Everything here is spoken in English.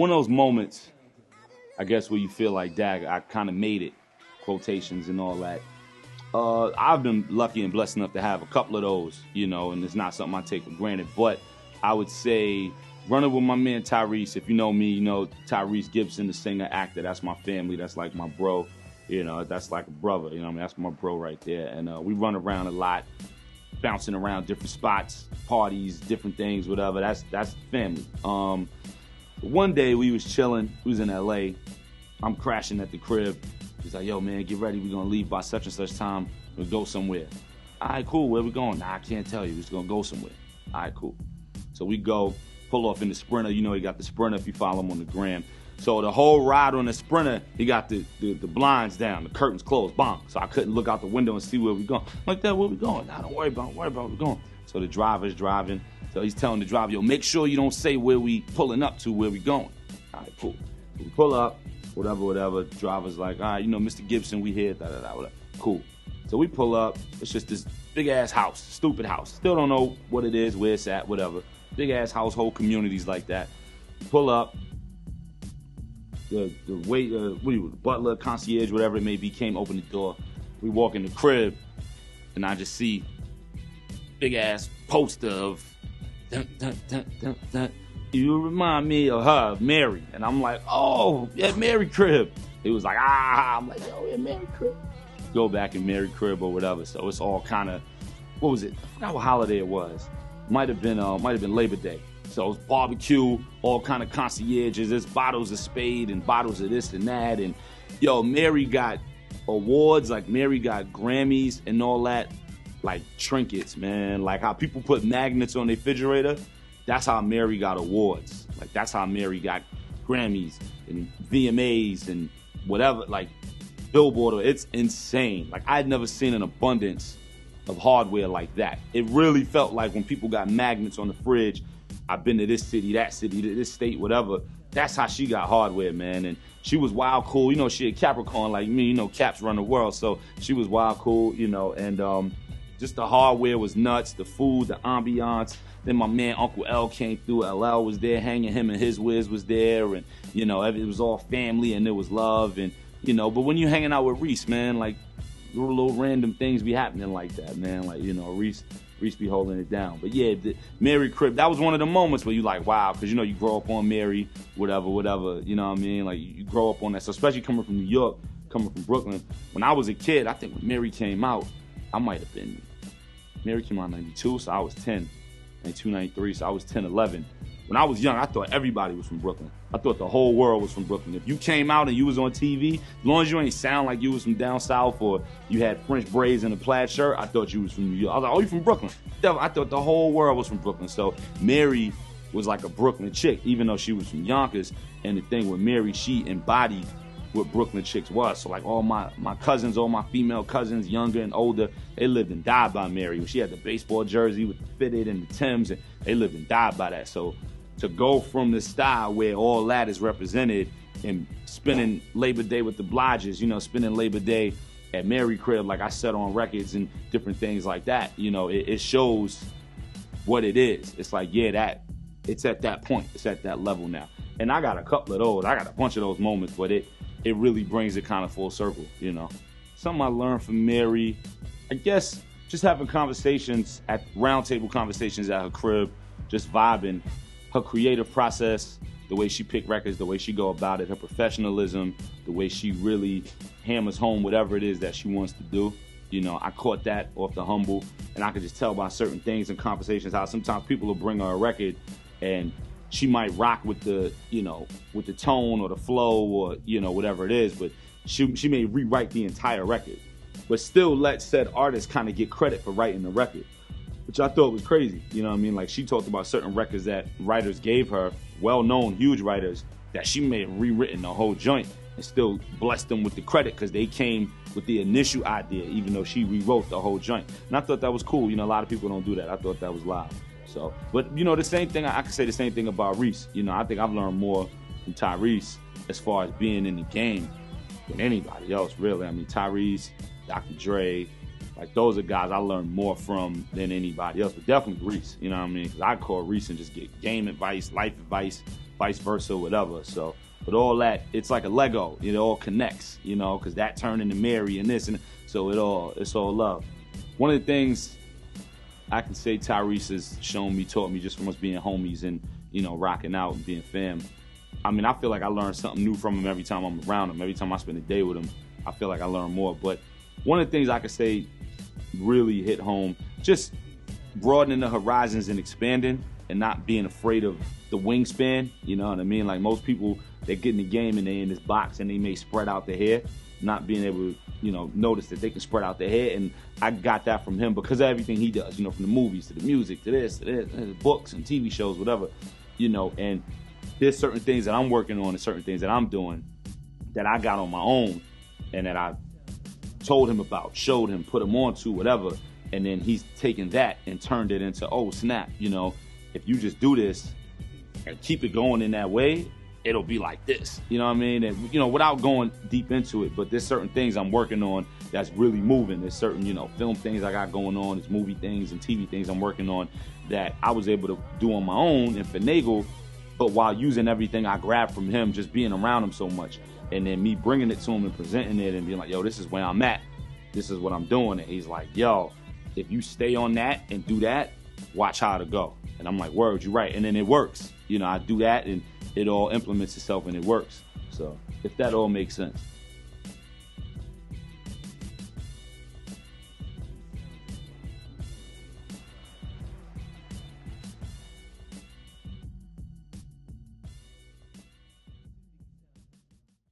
one of those moments, I guess, where you feel like, dag, I kind of made it, quotations and all that. I've been lucky and blessed enough to have a couple of those, you know, and it's not something I take for granted. But I would say running with my man Tyrese. If you know me, you know Tyrese Gibson, the singer, actor. That's my family. That's like my bro. You know, that's like a brother. You know what I mean? That's my bro right there. And we run around a lot, bouncing around different spots, parties, different things, whatever. That's family. One day we was chilling. We was in L.A. I'm crashing at the crib. He's like, yo, man, get ready. We're going to leave by such and such time. We'll go somewhere. All right, cool. Where we going? Nah, I can't tell you. We're just going to go somewhere. All right, cool. So we go, pull off in the Sprinter. You know he got the Sprinter if you follow him on the gram. So the whole ride on the Sprinter, he got the blinds down, the curtains closed, bonk. So I couldn't look out the window and see where we going. I'm like, that, where we going? Nah, don't worry about where we going. So the driver's driving. So he's telling the driver, yo, make sure you don't say where we pulling up to, where we going. All right, cool. So we pull up, whatever. Driver's like, all right, you know, Mr. Gibson, we here, whatever. Cool. So we pull up. It's just this big-ass house, stupid house. Still don't know what it is, where it's at, whatever. Big-ass household communities like that. We pull up. The butler, concierge, whatever it may be, came, open the door. We walk in the crib, and I just see big-ass poster of dun, dun, dun, dun, dun. You remind me of her, Mary. And I'm like, oh, yeah, Mary crib. He was like, ah. I'm like, yo, yeah, Mary crib. Go back in Mary crib or whatever. So it's all kind of, what was it? I forgot what holiday it was. Might have been Labor Day. So it was barbecue, all kind of concierges. There's bottles of Spade and bottles of this and that. And yo, Mary got awards, like Mary got Grammys and all that, like trinkets, man. Like how people put magnets on their refrigerator. That's how Mary got awards. Like that's how Mary got Grammys and VMAs and whatever, like Billboard. It's insane. Like I'd never seen an abundance of hardware like that. It really felt like when people got magnets on the fridge, I've been to this city, that city, this state, whatever. That's how she got hardware, man. And she was wild cool. You know, she a Capricorn like me. You know, Caps run the world. So she was wild cool, you know. And just the hardware was nuts. The food, the ambiance. Then my man Uncle L came through. LL was there hanging. Him and his Wiz was there. And, you know, it was all family and there was love. And, you know, but when you hanging out with Reese, man, like little random things be happening like that, man. Like, you know, Reese be holding it down. But yeah, the Mary crib, that was one of the moments where you like, wow, because you know you grow up on Mary, whatever, you know what I mean? Like you grow up on that. So especially coming from New York, coming from Brooklyn. When I was a kid, I think when Mary came out, Mary came out in 92, so I was 10. 92, 93, so I was 10, 11. When I was young, I thought everybody was from Brooklyn. I thought the whole world was from Brooklyn. If you came out and you was on TV, as long as you ain't sound like you was from down south or you had French braids and a plaid shirt, I thought you was from New York. I was like, oh, you from Brooklyn? I thought the whole world was from Brooklyn. So Mary was like a Brooklyn chick, even though she was from Yonkers. And the thing with Mary, she embodied what Brooklyn chicks was. So like all my cousins, all my female cousins, younger and older, they lived and died by Mary. She had the baseball jersey with the fitted and the Timbs, and they lived and died by that. So to go from the style where all that is represented and spending Labor Day with the Bliges, you know, spending Labor Day at Mary crib, like I said on records and different things like that, you know, it shows what it is. It's like, yeah, it's at that point. It's at that level now. And I got a couple of those. I got a bunch of those moments, but it really brings it kind of full circle, you know. Something I learned from Mary, I guess just having conversations, roundtable conversations at her crib, just vibing, her creative process, the way she pick records, the way she go about it, her professionalism, the way she really hammers home whatever it is that she wants to do. You know, I caught that off the Humble, and I could just tell by certain things and conversations how sometimes people will bring her a record and she might rock with the, you know, with the tone or the flow or, you know, whatever it is, but she may rewrite the entire record, but still let said artist kind of get credit for writing the record, which I thought was crazy. You know what I mean? Like she talked about certain records that writers gave her, well-known, huge writers, that she may have rewritten the whole joint and still blessed them with the credit because they came with the initial idea, even though she rewrote the whole joint. And I thought that was cool. You know, a lot of people don't do that. I thought that was live. So, but you know, the same thing, I could say the same thing about Reese. You know, I think I've learned more from Tyrese as far as being in the game than anybody else, really. I mean, Tyrese, Dr. Dre, Like, those are guys I learned more from than anybody else, but definitely Reese, you know what I mean? Because I call Reese and just get game advice, life advice, vice versa, whatever. So, but all that, it's like a Lego. It all connects, you know, because that turned into Mary and this, and so it's all love. One of the things I can say Tyrese has shown me, taught me, just from us being homies and, you know, rocking out and being fam. I mean, I feel like I learn something new from him every time I'm around him. Every time I spend a day with him, I feel like I learn more. But one of the things I could say really hit home, just broadening the horizons and expanding and not being afraid of the wingspan, you know what I mean? Like, most people, they get in the game and they in this box and they may spread out their hair, not being able to, you know, notice that they can spread out their hair. And I got that from him because of everything he does, you know, from the movies to the music to this, books and TV shows, whatever, you know. And there's certain things that I'm working on and certain things that I'm doing that I got on my own and that I told him about, showed him, put him on to, whatever. And then he's taken that and turned it into, oh, snap, you know, if you just do this and keep it going in that way, it'll be like this, you know what I mean? And, you know, without going deep into it, but there's certain things I'm working on that's really moving. There's certain, you know, film things I got going on, there's movie things and TV things I'm working on that I was able to do on my own and finagle, but while using everything I grabbed from him, just being around him so much. And then me bringing it to him and presenting it and being like, yo, this is where I'm at. This is what I'm doing. And he's like, yo, if you stay on that and do that, watch how it'll go. And I'm like, word, you're right. And then it works. You know, I do that and it all implements itself and it works. So if that all makes sense.